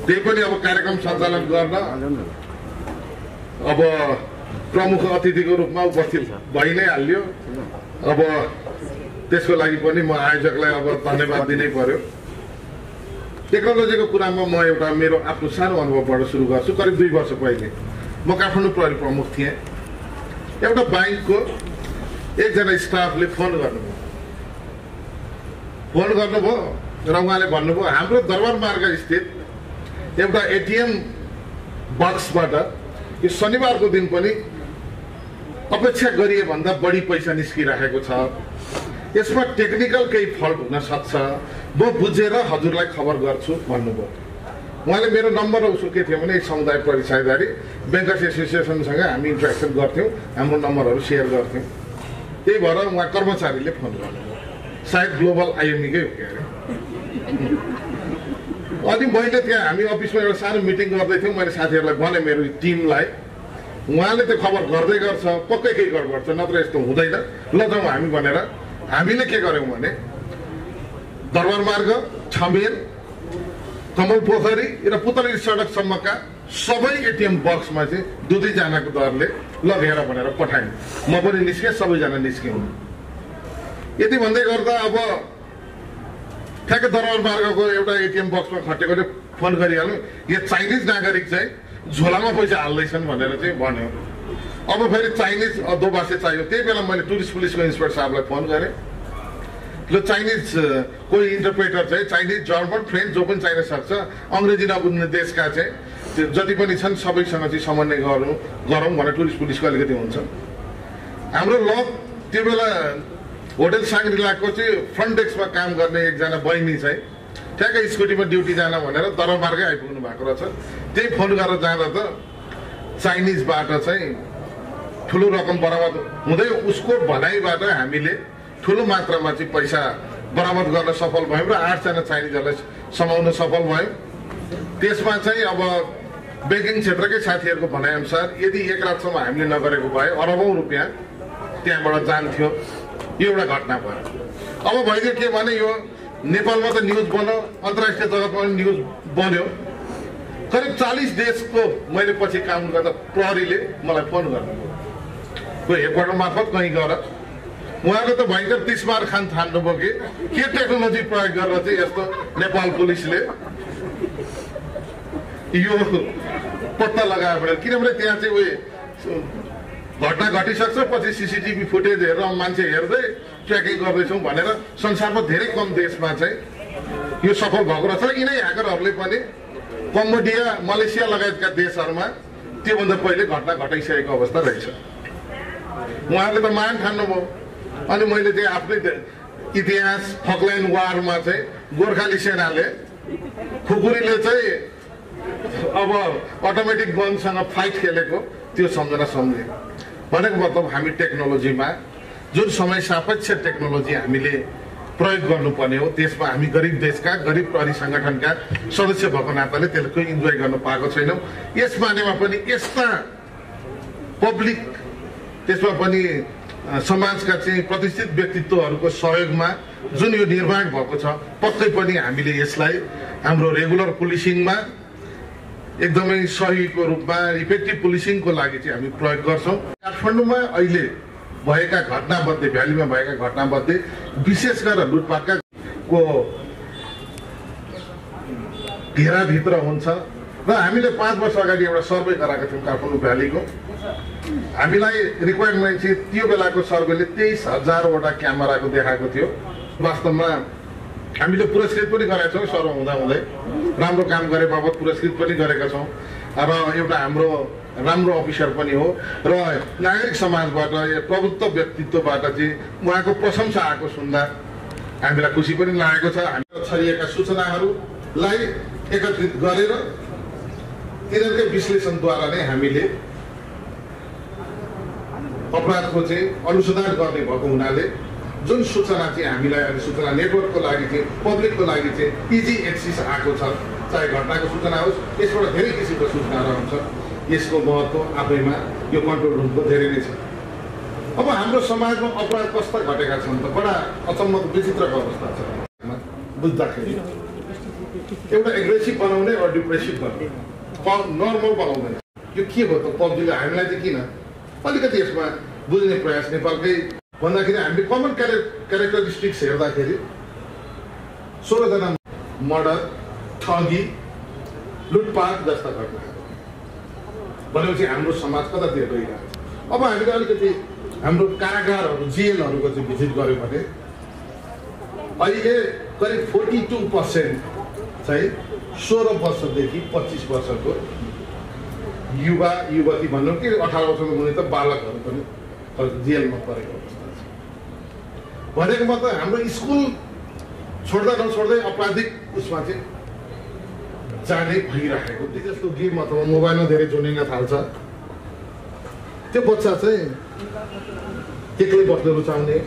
K: त्यही पनि अब कार्यक्रम सञ्चालन गर्न अब प्रमुख अतिथिको रूपमा उपस्थित भइ नै हाल्यो। अब त्यसको लागि पनि म आयोजकलाई अब धन्यवाद दिनै पर्यो। टेक्नोलोजीको कुरामा म एउटा मेरो आफ्नो सानो अनुभवबाट सुरु गर्छु। करिब 2 वर्ष पहिले म काठमाडौँ प्रहरी प्रमुख थिएँ। एउटा ब्याङ्कको एकजना स्टाफले फोन गर्नुभयो र उहाँले भन्नुभयो हाम्रो दरबार मार्ग स्थित एउटा एटिएम बक्सबाट यो शनिबारको दिन पनि अपेक्षा गरिए भन्दा बढी पैसा निस्किरहेको छ, यसमा टेक्निकल केही फल्ट हुन सक्छ, म बुझेर हजुरलाई खबर गर्छु भन्नुभयो। उहाँले मेरो नम्बर उसो के थियो भने समुदाय परिचयदारी ब्याङ्कर्स एसोसिएसनसँग हामी इन्ट्रेक्सन गर्थ्यौँ, हाम्रो नम्बरहरू सेयर गर्थ्यौँ। त्यही भएर उहाँ कर्मचारीले फोन गर्नुभयो, सायद ग्लोबल आइएमईकै हो क्या अरे। अनि मैले त्यहाँ हामी अफिसमा एउटा सानो मिटिङ गर्दै थियौँ। मैले साथीहरूलाई भने मेरो टिमलाई, उहाँले त्यो खबर गर्दै गर्छ, पक्कै केही गडबड छ, नत्र यस्तो हुँदैन, ल जाउँ हामी भनेर हामीले के गर्यौँ भने दरबार मार्ग, छमेल, कमल पोखरी र पुतली सडकसम्मका सबै एटिएम बक्समा चाहिँ 2-2 जनाको दरले लगेर भनेर पठायौँ। म पनि निस्केँ, सबैजना निस्क्यौँ। यति भन्दै गर्दा अब ठ्याक्कै दरबार मार्गको एउटा एटिएम बक्समा खटेकोले फोन गरिहाल्नु, यो चाइनिज नागरिक चाहिँ झोलामा पैसा हाल्दैछन् भनेर चाहिँ भन्यो। अब फेरि चाइनिज दोबासे चाहियो। त्यही बेला मैले टुरिस्ट पुलिसको इन्सपेक्टर साहबलाई फोन गरेँ, ल चाइनिज कोही इन्टरप्रेटर चाहिँ चाइनिज, जर्मन, फ्रेन्च जो पनि चाहिन सक्छ, अङ्ग्रेजी नबुझ्ने देशका चाहिँ जति पनि छन् सबैसँग चाहिँ समन्वय गरौँ भनेर टुरिस्ट पुलिसको अलिकति हुन्छ। हाम्रो लग त्यो बेला होटल साङ्ग्रिलाको चाहिँ फ्रन्ट डेस्कमा काम गर्ने एकजना बहिनी चाहिँ ठ्याक्कै स्कुटीमा ड्युटी जान भनेर दरबार मार्गै आइपुग्नु भएको रहेछ। त्यही फोन गरेर जाँदा त चाइनिजबाट चाहिँ ठुलो रकम बरामद हुँदै उसको भनाइबाट हामीले ठुलो मात्रामा चाहिँ पैसा बरामद गर्न सफल भयौँ र 8 जना चाइनिजहरूलाई समाउन सफल भयौँ। त्यसमा चाहिँ अब ब्याङ्किङ क्षेत्रकै साथीहरूको भनाइअनुसार यदि एक रातसम्म हामीले नगरेको भए अरबौँ रुपियाँ त्यहाँबाट जान्थ्यो। यो एउटा घटना भयो। अब भइदियो के भने यो नेपालमा त न्युज बन्यो, अन्तर्राष्ट्रिय जगतमा पनि न्युज बन्यो। करिब 40 देशको मैले पछि काम गर्दा प्रहरीले मलाई फोन गर्नुभयो, कोही हेडक्वार्टर मार्फत कहीँ गएर। उहाँले त भयङ्कर 30 मार खान ठान्नुभयो कि के टेक्नोलोजी प्रयोग गरेर चाहिँ यस्तो नेपाल पुलिसले यो पत्ता लगायो भनेर। किनभने त्यहाँ चाहिँ उयो घटना घटिसक्छ, पछि सिसिटिभी फुटेज हेरेर मान्छे हेर्दै ट्र्याकिङ गर्दैछौँ भनेर संसारमा धेरै कम देशमा चाहिँ यो सफल भएको रहेछ। यिनै ह्याकरहरूले पनि कम्बोडिया, मलेसिया लगायतका देशहरूमा त्योभन्दा पहिले घटना घटाइसकेको अवस्था रहेछ। उहाँहरूले त मान ठान्नुभयो। अनि मैले चाहिँ आफ्नै इतिहास फकल्यान्ड वारमा चाहिँ गोर्खाली सेनाले खुकुरीले चाहिँ अब अटोमेटिक गनसँग फाइट खेलेको त्यो सम्झना सम्झे। भनेको मतलब हामी टेक्नोलोजीमा जुन समय सापेक्ष टेक्नोलोजी हामीले प्रयोग गर्नुपर्ने हो त्यसमा हामी गरिब देशका, गरिब प्रहरी सङ्गठनका सदस्य भएको नाताले त्यसको इन्जोय गर्न पाएको छैनौँ। यस बारेमा पनि यस्ता पब्लिक, त्यसमा पनि समाजका चाहिँ प्रतिष्ठित व्यक्तित्वहरूको सहयोगमा जुन यो निर्माण भएको छ, पक्कै पनि हामीले यसलाई हाम्रो रेगुलर पुलिसिङमा एकदमै सहीको रूपमा इफेक्टिभ पुलिसिङको लागि चाहिँ हामी प्रयोग गर्छौँ। काठमाडौँमा अहिले भएका घटनामध्ये, भ्यालीमा भएका घटनामध्ये विशेष गरेर लुटपाटका को घेराभित्र हुन्छ र हामीले 5 वर्ष अगाडि एउटा सर्वे गराएको थियौँ काठमाडौँ भ्यालीको। हामीलाई रिक्वायरमेन्ट चाहिँ त्यो बेलाको सर्वेले 23,000वटा क्यामेराको देखाएको थियो। वास्तवमा हामीले पुरस्कृत पनि गरेका छौँ, सर्वे हुँदाहुँदै राम्रो काम गरे बाबत पुरस्कृत पनि गरेका छौँ र एउटा हाम्रो राम्रो अफिसर पनि हो र नागरिक समाजबाट प्रभुत्व व्यक्तित्वबाट चाहिँ उहाँको प्रशंसा आएको सुन्दा हामीलाई खुसी पनि लागेको छ। हामीलाई छरिएका सूचनाहरूलाई एकत्रित गरेर तिनीहरूकै विश्लेषणद्वारा नै हामीले अपराधको चाहिँ अनुसन्धान गर्ने भएको हुनाले जुन सूचना चाहिँ हामीलाई अहिले सूचना नेटवर्कको लागि चाहिँ पब्लिकको लागि चाहिँ इजी एक्सेस आएको छ, चाहे घटनाको सूचना होस्, यसबाट धेरै किसिमको सूचनाहरू आउँछ। यसको महत्त्व आफैमा यो कन्ट्रोल रुमको धेरै नै छ। अब हाम्रो समाजमा अपराध कस्ता घटेका छन् त बडा अचम्मको विचित्रको अवस्था छ बुझ्दाखेरि। एउटा एग्रेसिभ बनाउने र डिप्रेसिभ बनाउने, नर्मल बनाउँदैन। यो के हो त पब्जीले हामीलाई चाहिँ किन अलिकति यसमा बुझ्ने प्रयास नेपालकै भन्दाखेरि हामीले कमन क्यारेक्टरिस्टिक्स हेर्दाखेरि 16 जना मर्डर, ठगी, लुटपाट जस्ता घटनाहरू भनेपछि हाम्रो समाज कतातिर गइरहेको छ। अब हामीले अलिकति हाम्रो कारागारहरू, जेलहरूको चाहिँ भिजिट गऱ्यौँ भने अहिले करिब 42% चाहिँ 16 वर्षदेखि 25 वर्षको युवा युवती भनौँ कि 18 वर्षको मुनि त बालकहरू पनि जेलमा परेको अवस्था छ। भनेको मतलब हाम्रो स्कुल छोड्दा नछोड्दै आपराधिक उसमा चाहिँ जाने भइरहेको जस्तो गेम अथवा मोबाइलमा धेरै जोडिन थाल्छ। त्यो बच्चा चाहिँ एक्लै बस्न रुचाउने,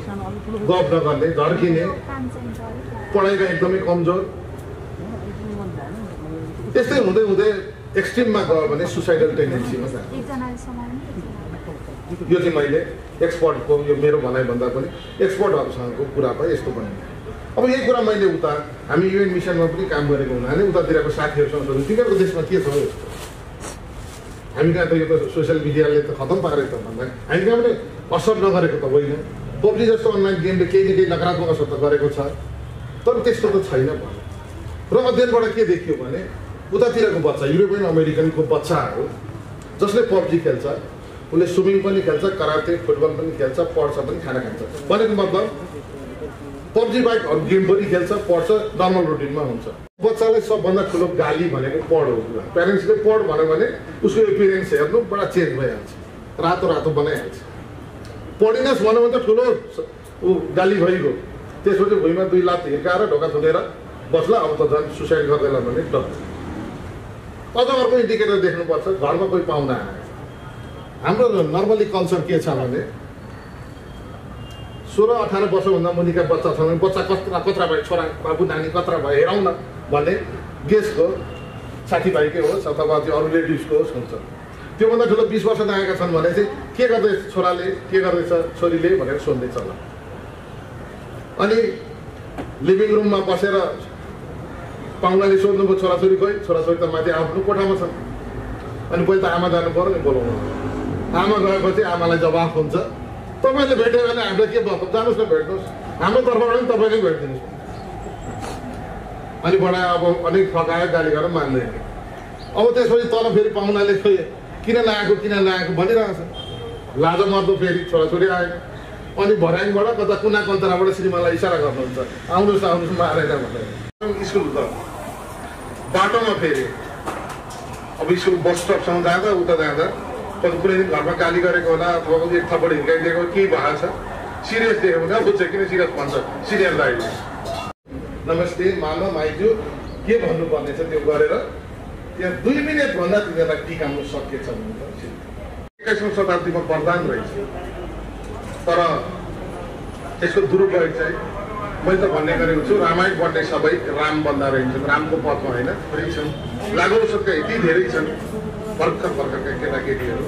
K: गफ नगर्ने, झर्किने, पढाइमा एकदमै कमजोर, त्यस्तै हुँदै हुँदै एक्सट्रिममा गयो भने सुसाइडल टेन्डेन्सीमा जान्छ। यो चाहिँ मैले एक्सपर्टको, यो मेरो भनाइभन्दा पनि एक्सपर्टहरूसँगको कुरा भयो। यस्तो पनि अब यही कुरा मैले उता हामी युएन मिसनमा पनि काम गरेको हुनाले उतातिरको साथीहरूसँग सोध्नु तिनीहरूको देशमा के छ यस्तो। हामी कहाँ त यो त सोसियल मिडियाले त खतम पारेको त भन्दा हामी कहाँ पनि असर नगरेको त होइन। पब्जी जस्तो अनलाइन गेमले केही न केही नकारात्मक असर त गरेको छ, तर त्यस्तो त छैन भन्यो। र अध्ययनबाट के देखियो भने उतातिरको बच्चा, युरोपियन अमेरिकनको बच्चाहरू जसले पब्जी खेल्छ उसले स्विमिङ पनि खेल्छ, कराते, फुटबल पनि खेल्छ, पढ्छ पनि, खाना खान्छ। भनेको मतलब पब्जी बाहेक अरू गेम पनि खेल्छ, पढ्छ, नर्मल रुटिनमा हुन्छ। बच्चालाई सबभन्दा ठुलो गाली भनेको पढ हो। प्यारेन्ट्सले पढ भन्यो भने उसको एपियरेन्स हेर्नु बडा चेन्ज भइहाल्छ, रातो रातो बनाइहाल्छ। पढिनस् भन्यो भने त ठुलो ऊ गाली भइगयो। त्यसपछि भुइँमा 2 लात हिर्काएर ढोका थुनेर बस्ला, अब त झन् सुसाइड गर्दैन भने डर। अझ अर्को इन्डिकेटर देख्नुपर्छ, घरमा कोही पाहुना आयो। हाम्रो नर्मली कल्चर के छ भने 16-18 वर्षभन्दा मुनिका बच्चा छ भने बच्चा कत्रा भयो, छोरा बाबु नानी कत्रा भयो हेरौँ न भन्ने गेस्टको, साथीभाइकै होस् अथवा त्यो अरू रिलेटिभ्सको होस् हुन्छ। त्योभन्दा ठुलो 20 वर्ष आएका छन् भने चाहिँ के गर्दैछ छोराले, के गर्दैछ छोरीले भनेर सोध्दैछ ल। अनि लिभिङ रुममा बसेर पाहुनाले सोध्नुभयो छोराछोरी खोइ, छोराछोरी त माथि आफ्नो कोठामा छन्। अनि पहिले त आमा जानु पर्यो नि बोलाउनु। आमा गएपछि आमालाई जवाफ हुन्छ, तपाईँले भेट्यो भने हामीलाई के भयो, जानुहोस् न भेट्नुहोस्, हाम्रो तर्फबाट पनि तपाईँले भेटिदिनुहोस्। अनि बडा अब अलिक फकायो, गाली गरेर मान्दैन। अब त्यसपछि तल फेरि पाहुनाले खोइ किन नआएको भनिरहेको छ। लाजो मर्दो फेरि छोराछोरी आयो। अनि भर्याङबाट कता कुना कन्तराबाट श्रीमानलाई इसारा गर्नुहुन्छ, आउनुहोस् आउनुहोस् मारेर भनेर। स्कुल त बाटोमा फेरि अब स्कुल बस स्टपसम्म जाँदा उता जाँदा कुनै दिन घरमा गाली गरेको होला अथवा एक थप्पड हिर्काइदिएको केही भएको छ, सिरियस देख्यो भने बुझ्छ किन सिरियस भन्छ। सिनियर दाइले नमस्ते मामा माइजू के भन्नुपर्ने छ त्यो गरेर त्यहाँ 2 मिनटभन्दा तिनीहरूलाई टिकाउनु सकेछ भने 21औं शताब्दीमा वरदान रहेछ। तर यसको दुरुपयोग चाहिँ मैले त भन्ने गरेको छु, रामायण पढ्ने सबै राम बन्दा रहन्छन्, रामको पथमा होइन थोरै छन्, लागु औषधका यति धेरै छन् भर्खरका केटाकेटीहरू।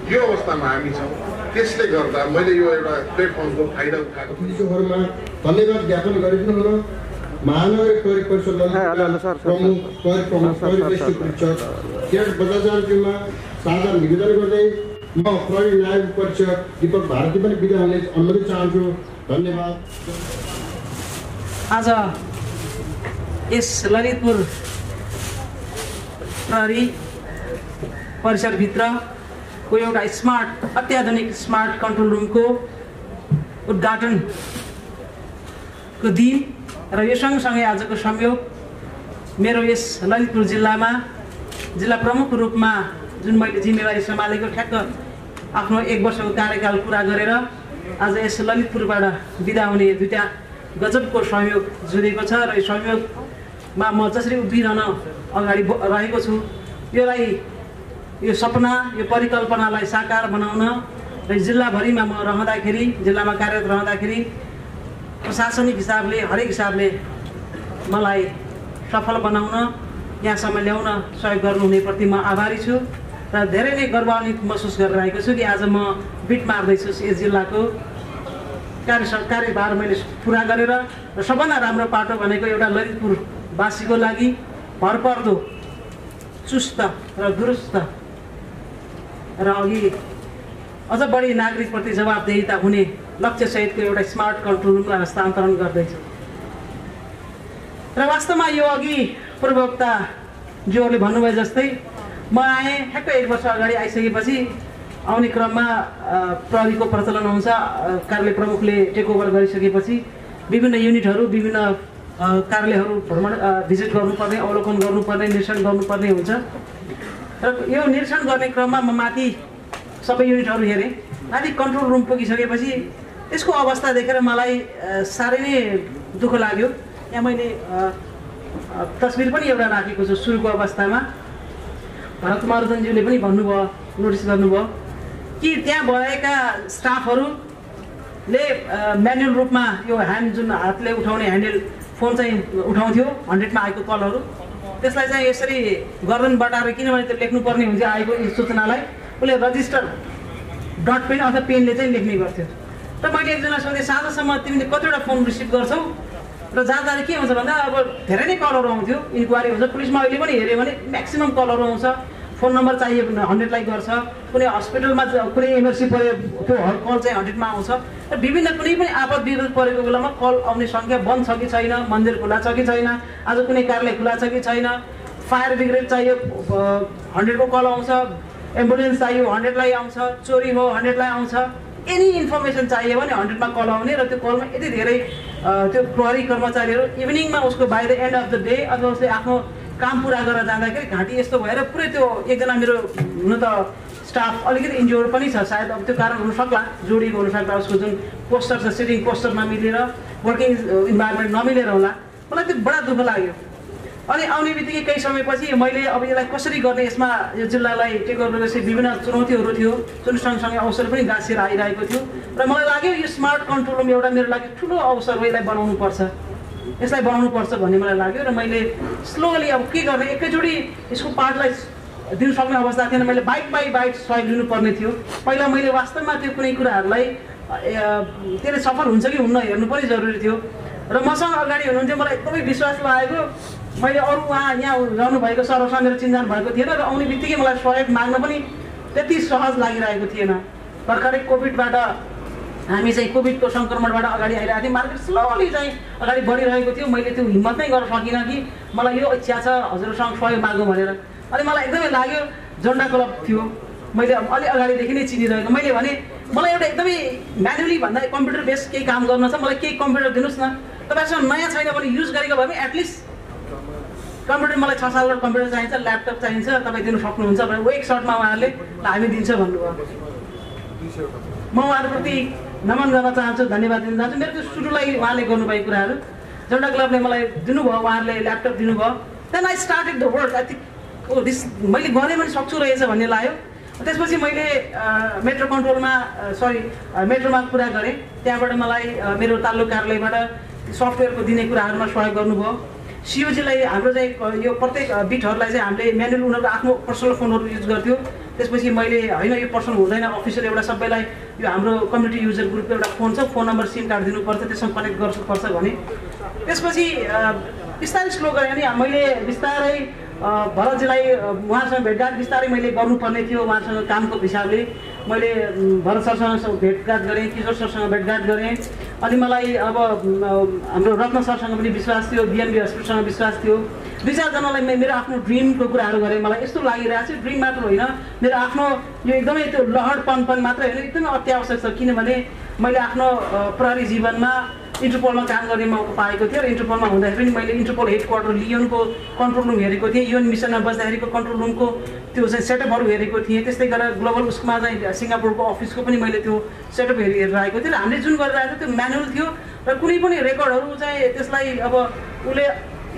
K: यो अवस्थामा हामी छौँ। त्यसले गर्दा मैले यो एउटा प्लेटफर्मको फाइदा उठाएको
A: पुलिसहरूमा धन्यवाद ज्ञापन गरेको हुन महानगर प्रहरी परिषद प्रमुख प्रहरी वरिष्ठ परीक्षक किरण बजाजज्यूमा साझा निवेदन गर्दै म प्रहरी नायब परीक्षक दीपक भारती पनि बिदा हुने अनुमति चाहन्छु। धन्यवाद।
E: आज यस ललितपुर प्रहरी परिसरभित्रको एउटा अत्याधुनिक स्मार्ट कन्ट्रोल रुमको उद्घाटनको दिन र यो सँगसँगै आजको संयोग मेरो यस ललितपुर जिल्लामा जिल्ला प्रमुखको रूपमा जुन मैले जिम्मेवारी सम्हालेको ठ्याक्क आफ्नो 1 वर्षको कार्यकाल पुरा गरेर आज यस ललितपुरबाट बिदा हुने दुईटा गजबको संयोग जुरेको छ र यो संयोगमा म जसरी उभिरहन अगाडि रहेको छु यो सपना यो परिकल्पनालाई साकार बनाउन र जिल्लाभरिमा म रहँदाखेरि जिल्लामा कार्यरत रहँदाखेरि प्रशासनिक हिसाबले हरेक हिसाबले मलाई सफल बनाउन यहाँसम्म ल्याउन सहयोग गर्नुहुनेप्रति म आभारी छु र धेरै नै गर्वान्वित महसुस गरिरहेको छु कि आज म बिट मार्दैछु यस जिल्लाको कार्यभार मैले पुरा गरेर र सबभन्दा राम्रो पाटो भनेको एउटा ललितपुरवासीको लागि भरपर्दो चुस्त र दुरुस्त र अघि अझ बढी नागरिकप्रति जवाबदेहिता हुने लक्ष्यसहितको एउटा स्मार्ट कन्ट्रोल रुमलाई हस्तान्तरण गर्दैछु र वास्तवमा यो अघि पूर्ववक्ताज्यूहरूले भन्नुभयो जस्तै म आएँ ठ्याक्क 1 वर्ष अगाडि आइसकेपछि आउने क्रममा प्रहरीको प्रचलन हुन्छ कार्यालय प्रमुखले टेक ओभर गरिसकेपछि विभिन्न युनिटहरू विभिन्न कार्यालयहरू भ्रमण भिजिट गर्नुपर्ने अवलोकन गर्नुपर्ने निरीक्षण गर्नुपर्ने हुन्छ र यो निरीक्षण गर्ने क्रममा म माथि सबै युनिटहरू हेरेँ माथि कन्ट्रोल रुम पुगिसकेपछि यसको अवस्था देखेर मलाई साह्रै नै दुःख लाग्यो। यहाँ मैले तस्बिर पनि एउटा राखेको छु सुरुको अवस्थामा भरत मारुजनज्यूले पनि भन्नुभयो नोटिस गर्नुभयो कि त्यहाँ भएका स्टाफहरूले म्यानुअल रूपमा यो ह्यान्ड जुन हातले उठाउने ह्यान्डल फोन चाहिँ उठाउँथ्यो 100 मा आएको कलहरू त्यसलाई चाहिँ यसरी गर्दन बटाएर किनभने त्यो लेख्नुपर्ने हुन्थ्यो आएको सूचनालाई उसले रजिस्टर डट पेन अथवा पेनले चाहिँ लेख्ने गर्थ्यो र मैले एकजना सोधेँ साँझसम्म तिमीले कतिवटा फोन रिसिभ गर्छौ र जाँदा के हुन्छ भन्दा अब धेरै नै कलहरू आउँथ्यो इन्क्वायरी हुन्छ पुलिसमा अहिले पनि हेऱ्यो भने म्याक्सिमम कलहरू आउँछ फोन नम्बर चाहियो भने 100 लाई गर्छ कुनै हस्पिटलमा कुनै इमर्जेन्सी पऱ्यो त्यो कल चाहिँ 100 मा आउँछ र विभिन्न कुनै पनि आपद विपद परेको बेलामा कल आउने सङ्ख्या बन्द छ कि छैन मन्दिर खुला छ कि छैन आज कुनै कार्यालय खुला छ कि छैन फायर ब्रिगेड चाहियो 100 को कल आउँछ एम्बुलेन्स चाहियो 100 लाई आउँछ चोरी हो 100 लाई आउँछ एनी इन्फर्मेसन चाहियो भने 100 मा कल आउने र त्यो कलमा यति धेरै त्यो प्रहरी कर्मचारीहरू इभिनिङमा उसको by the and of the day अथवा उसले आफ्नो काम पुरा गरेर जाँदाखेरि घाँटी यस्तो भएर पुरै त्यो एकजना मेरो हुन त स्टाफ अलिकति इन्जोर्ड पनि छ सायद अब त्यो कारण हुनसक्ला जोडिएको हुनसक्ला उसको जुन पोस्टर छ सिटिङ पोस्टर नमिलेर वर्किङ इन्भाइरोमेन्ट नमिलेर होला मलाई त्यो बडा दुःख लाग्यो। अनि आउने बित्तिकै केही समयपछि मैले अब यसलाई कसरी गर्ने यसमा यो जिल्लालाई टेक ओभर गरेपछि विभिन्न चुनौतीहरू थियो जुन सँगसँगै अवसर पनि गाँसिएर आइरहेको थियो र मलाई लाग्यो यो स्मार्ट कन्ट्रोल रुम एउटा मेरो लागि ठुलो अवसर हो यसलाई बनाउनुपर्छ भन्ने मलाई लाग्यो र मैले स्लोली अब के गर्ने एकैचोटि यसको पार्टलाई दिन सक्ने अवस्था थिएन मैले बाइट बाई बाइट सहयोग लिनुपर्ने थियो। पहिला मैले वास्तवमा त्यो कुनै कुराहरूलाई त्यसले सफल हुन्छ कि हुन्न हेर्नु पनि जरुरी थियो र मसँग अगाडि हुनुहुन्थ्यो मलाई एकदमै विश्वास लागेको मैले अरू उहाँ यहाँ रहनुभएको सरसँग मेरो चिन्जान भएको थिएन र आउने बित्तिकै मलाई सहयोग माग्न पनि त्यति सहज लागिरहेको थिएन। भर्खरै कोभिडबाट हामी चाहिँ कोभिडको सङ्क्रमणबाट अगाडि आइरहेको थियौँ मार्केट स्लोली चाहिँ अगाडि बढिरहेको थियो मैले त्यो हिम्मत नै गर्न सकिनँ कि मलाई यो इच्छा छ हजुरसँग सहयोग मागौँ भनेर। अनि मलाई एकदमै लाग्यो झन्डा क्लब थियो मैले अलि अगाडिदेखि नै चिनिरहेको मैले भने मलाई एउटा एकदमै म्यानुअली भन्दा कम्प्युटर बेस केही काम गर्न छ मलाई केही कम्प्युटर दिनुहोस् न तपाईँसँग नयाँ छैन भने युज गरेको भए पनि एटलिस्ट कम्प्युटर मलाई 6 सालको कम्प्युटर चाहिन्छ ल्यापटप चाहिन्छ तपाईँ दिनु सक्नुहुन्छ भने एक सर्टमा उहाँहरूले हामी दिन्छ भन्नुभयो। म उहाँहरूप्रति नमन गर्न चाहन्छु धन्यवाद दिन चाहन्छु मेरो त्यो सुरुलाई उहाँले गर्नुभएको कुराहरू झन्डा क्लबले मलाई दिनुभयो उहाँहरूले ल्यापटप दिनुभयो then I started the work I think oh this मैले गरेँ भने सक्छु रहेछ भन्ने लाग्यो। त्यसपछि मैले मेट्रो कन्ट्रोलमा मेट्रोमा कुरा गरेँ त्यहाँबाट मलाई मेरो तालुक कार्यालयबाट सफ्टवेयरको दिने कुराहरूमा सहयोग गर्नुभयो। सिओजीलाई हाम्रो चाहिँ यो प्रत्येक बिटहरूलाई चाहिँ हामीले म्यानुअल उनीहरूको आफ्नो पर्सनल फोनहरू युज गर्थ्यो त्यसपछि मैले होइन यो पर्सनल हुँदैन अफिसियल एउटा सबैलाई यो हाम्रो कम्युनिटी युजर ग्रुपको एउटा फोन छ फोन नम्बर सिम कार्ड दिनुपर्छ त्यसमा कनेक्ट गर्नुपर्छ भने त्यसपछि बिस्तारै स्लो गरेँ अनि मैले बिस्तारै भरतजीलाई उहाँसँग भेटघाट बिस्तारै मैले गर्नुपर्ने थियो उहाँसँग कामको हिसाबले मैले भरत सरसँग भेटघाट गरेँ किशोर सरसँग भेटघाट गरेँ अनि मलाई अब हाम्रो रत्न सरसँग पनि विश्वास थियो बिएनबी हस्पिटलसँग विश्वास थियो 2-4जनालाई मेरो आफ्नो ड्रिमको कुराहरू गरेँ मलाई यस्तो लागिरहेको छ ड्रिम मात्र होइन मेरो आफ्नो यो एकदमै त्यो लहरपन मात्रै होइन एकदमै अत्यावश्यक छ किनभने मैले आफ्नो प्रहरी जीवनमा इन्टरपोलमा काम गर्ने मौका पाएको थियो र इन्टरपोलमा हुँदाखेरि पनि मैले इन्टरपोल हेडक्वार्टर लियोनको कन्ट्रोल रुम हेरेको थिएँ युएन मिसनमा बस्दाखेरिको कन्ट्रोल रुमको त्यो चाहिँ सेटअपहरू हेरेको थिएँ त्यस्तै गरेर ग्लोबल उसमा चाहिँ सिङ्गापुरको अफिसको पनि मैले त्यो सेटअप हेरेर आएको थिएँ र हामीले जुन गरिरहेको थियो त्यो म्यानुअल थियो र कुनै पनि रेकर्डहरू चाहिँ त्यसलाई अब उसले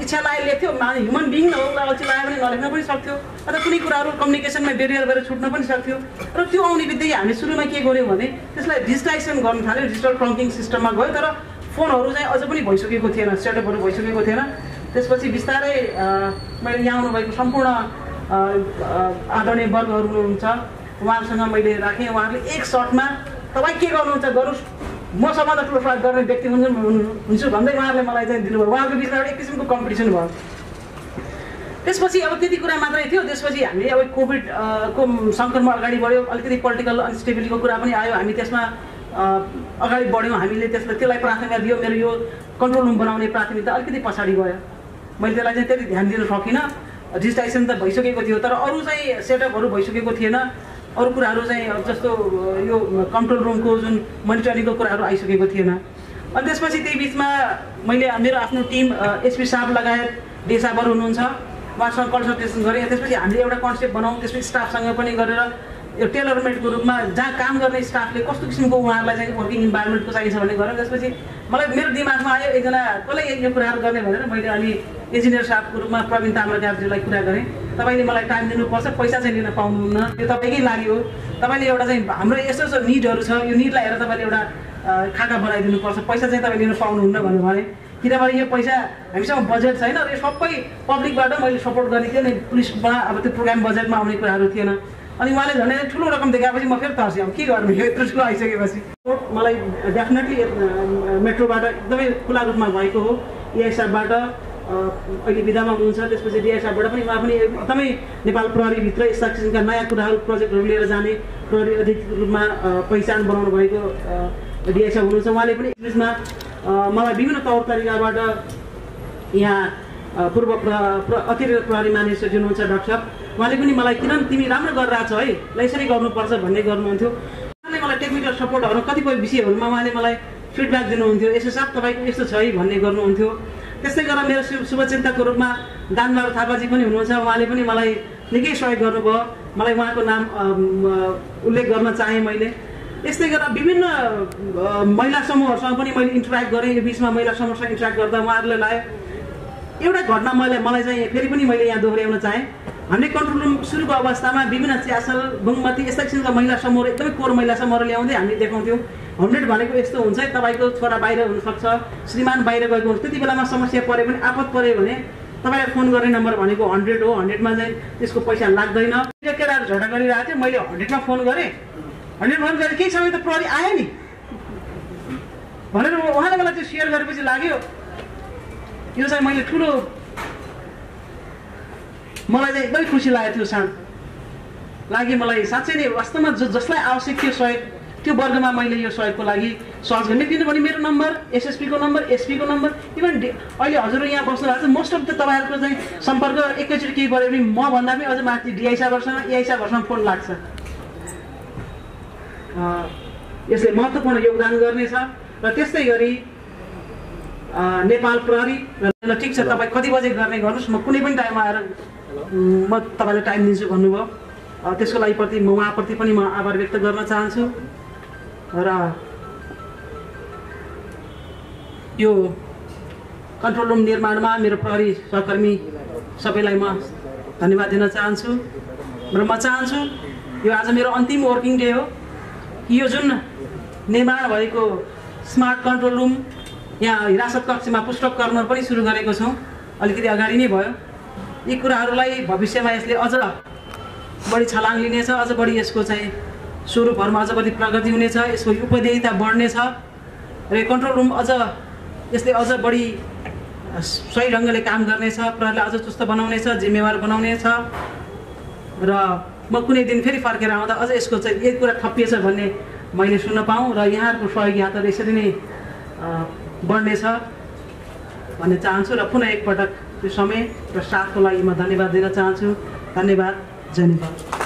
E: इच्छा लागेर लेख्थ्यो ह्युमन बिङ हो उसलाई अल्छी लाग्यो भने नलेख्न पनि सक्थ्यो अथवा कुनै कुराहरू कम्युनिकेसनमा बेरियर गरेर छुट्न पनि सक्थ्यो र त्यो आउने बित्तिकै हामीले सुरुमा के गर्यौँ भने त्यसलाई डिजिटाइजेसन गर्न थाल्यो डिजिटल ट्रङ्किङ सिस्टममा गयो तर फोनहरू चाहिँ अझ पनि भइसकेको थिएन सेटअपहरू भइसकेको थिएन त्यसपछि बिस्तारै मैले यहाँ आउनुभएको सम्पूर्ण आदरणीय वर्गहरू हुनुहुन्छ उहाँहरूसँग मैले राखेँ उहाँहरूले एक सर्टमा तपाईँ के गर्नुहुन्छ गर्नुहोस् म सबभन्दा ठुलो प्रयास गर्ने व्यक्ति हुन्छु भन्दै उहाँहरूले मलाई चाहिँ दिनुभयो उहाँको बिचमा एउटा एक किसिमको कम्पिटिसन भयो त्यसपछि अब त्यति कुरा मात्रै थियो त्यसपछि हामी अब कोभिडको सङ्कटमा अगाडि बढ्यो अलिकति पोलिटिकल अनस्टेबिलिटीको कुरा पनि आयो हामी त्यसमा अगाडि बढ्यौँ हामीले त्यसलाई प्राथमिकता दियो मेरो यो कन्ट्रोल रुम बनाउने प्राथमिकता अलिकति पछाडि गयो मैले त्यसलाई चाहिँ त्यति ध्यान दिन सकिनँ डिजिटाइजेसन त भइसकेको थियो तर अरू चाहिँ सेटअपहरू भइसकेको थिएन अरू कुराहरू चाहिँ जस्तो यो कन्ट्रोल रुमको जुन मोनिटरिङको कुराहरू आइसकेको थिएन अनि त्यसपछि त्यही बिचमा मैले मेरो आफ्नो टिम एसपी साहब लगायत डे साहबहरू हुनुहुन्छ उहाँसँग कन्सल्टेसन गरेँ त्यसपछि हामीले एउटा कन्सेप्ट बनाऊँ त्यसपछि स्टाफसँग पनि गरेर यो टेलरमेडको रूपमा जहाँ काम गर्ने स्टाफले कस्तो किसिमको उहाँहरूलाई चाहिँ वर्किङ इन्भाइरोमेन्टको चाहिन्छ भन्ने गरेर त्यसपछि मलाई मेरो दिमागमा आयो एकजना कसलाई यो कुराहरू गर्ने भनेर मैले अनि इन्जिनियर साहबको रूपमा प्रवीण ताम्राज्यूलाई कुरा गरेँ तपाईँले मलाई टाइम दिनुपर्छ पैसा चाहिँ लिन पाउनुहुन्न यो तपाईँकै लागि हो तपाईँले एउटा चाहिँ हाम्रो यस्तो यस्तो निडहरू छ यो निडलाई हेरेर तपाईँले एउटा खाका बनाइदिनुपर्छ पैसा चाहिँ तपाईँ लिन पाउनुहुन्न भनेर भने किनभने यो पैसा हामीसँग बजेट छैन र यो सबै पब्लिकबाट मैले सपोर्ट गर्ने थियो नि पुलिसमा अब त्यो प्रोग्राम बजेटमा आउने कुराहरू थिएन अनि उहाँले झन् ठुलो रकम देखाएपछि म फेरि तर्सेँ अब के गर्नु यो यत्रो ठुलो आइसकेपछि मलाई डेफिनेटली मेट्रोबाट एकदमै खुला रूपमा भएको हो एआई साहबबाट अहिले विधामा हुनुहुन्छ त्यसपछि डिआई साहबबाट पनि उहाँ पनि एकदमै नेपाल प्रहरीभित्र यस्ता किसिमका नयाँ कुराहरू प्रोजेक्टहरू लिएर जाने प्रहरी अधिक रूपमा पहिचान बनाउनु भएको डिआई साहब हुनुहुन्छ उहाँले पनि यसमा मलाई विभिन्न तौर तरिकाबाट यहाँ पूर्व अतिरिक्त प्रहरी महानिरीक्षक जुन हुनुहुन्छ डाक्टर साहब उहाँले पनि मलाई किन तिमी राम्रो गरिरहेको छौ है ल यसरी गर्नुपर्छ भन्ने गर्नुहुन्थ्यो उहाँले मलाई टेक्निकल सपोर्टहरू कतिपय विषयहरूमा उहाँले मलाई फिडब्याक दिनुहुन्थ्यो यसो साहब तपाईँको यस्तो छ है भन्ने गर्नुहुन्थ्यो त्यस्तै गरेर मेरो शुभचिन्तकको रूपमा दानबहादुर थापाजी पनि हुनुहुन्छ उहाँले पनि मलाई निकै सहयोग गर्नुभयो मलाई उहाँको नाम उल्लेख गर्न चाहेँ मैले यस्तै गरेर विभिन्न महिला समूहहरूसँग पनि मैले इन्टरेक्ट गरेँ यो बिचमा महिला समूहसँग इन्टरेक्ट गर्दा उहाँहरूले लाग्यो एउटा घटना मलाई चाहिँ फेरि पनि मैले यहाँ दोहोऱ्याउन चाहेँ हामीले कन्ट्रोल रुम सुरुको अवस्थामा विभिन्न च्यासल बुङमती यस्ता किसिमका महिला समूह एकदमै कोर महिला समूहहरू ल्याउँदै हामीले देखाउँथ्यौँ 100 भनेको यस्तो हुन्छ तपाईँको छोरा बाहिर हुनसक्छ श्रीमान बाहिर गएको हुन्छ त्यति बेलामा समस्या पऱ्यो भने आपत पऱ्यो भने तपाईँलाई फोन गर्ने नम्बर भनेको 100 हो 100मा चाहिँ त्यसको पैसा लाग्दैन केटाहरू झगडा गरिरहेको थियो मैले 100मा फोन गरेँ 100 फोन गरेँ केही समय त प्रहरी आयो नि भनेर उहाँले मलाई त्यो सेयर गरेपछि लाग्यो यो चाहिँ मैले ठुलो मलाई चाहिँ एकदमै खुसी लागेको थियो लागि मलाई साँच्चै नै वास्तवमा जसलाई आवश्यक थियो सहयोग त्यो वर्गमा मैले यो सहयोगको लागि सर्च गर्ने किनभने मेरो नम्बर एसएसपीको नम्बर एसपीको नम्बर इभन अहिले हजुरहरू यहाँ बस्नु भएको छ मोस्ट अफ द तपाईँहरूको चाहिँ सम्पर्क एकैचोटि केही गऱ्यो भने म भन्दा पनि अझ माथि डिआई साहबहरूसँग एआई साहबहरूसँग फोन लाग्छ यसले महत्त्वपूर्ण योगदान गर्नेछ र त्यस्तै गरी नेपाल प्रहरी र ठिक छ तपाईँ कति बजे गर्ने गर्नुहोस् म कुनै पनि टाइममा आएर म तपाईँलाई टाइम दिन्छु भन्नुभयो त्यसको लागि प्रति म उहाँप्रति पनि म आभार व्यक्त गर्न चाहन्छु र यो कन्ट्रोल रुम निर्माणमा मेरो प्रहरी सहकर्मी सबैलाई म धन्यवाद दिन चाहन्छु र म चाहन्छु यो आज मेरो अन्तिम वर्किङ डे हो यो जुन निर्माण भएको स्मार्ट कन्ट्रोल रुम यहाँ हिरासत कक्षमा पुस्तक कर्म पनि सुरु गरेको छौँ अलिकति अगाडि नै भयो यी कुराहरूलाई भविष्यमा यसले अझ बढी छलाङ लिनेछ अझ बढी यसको चाहिँ स्वरूपहरूमा अझ बढी प्रगति हुनेछ यसको उपदेयता बढ्नेछ र कन्ट्रोल रुम अझ यसले अझ बढी सही ढङ्गले काम गर्नेछ, प्रहरीलाई अझ चुस्त बनाउनेछ, जिम्मेवार बनाउनेछ र म कुनै दिन फेरि फर्केर आउँदा अझ यसको चाहिँ यही कुरा थपिएछ भन्ने मैले सुन्न पाऊँ र यहाँहरूको सहयोगी हातहरू यसरी नै बढ्नेछ भन्ने चाहन्छु र पुनः एकपटक त्यो समय र स्टाफको लागि म धन्यवाद दिन चाहन्छु। धन्यवाद। जय नेपाल।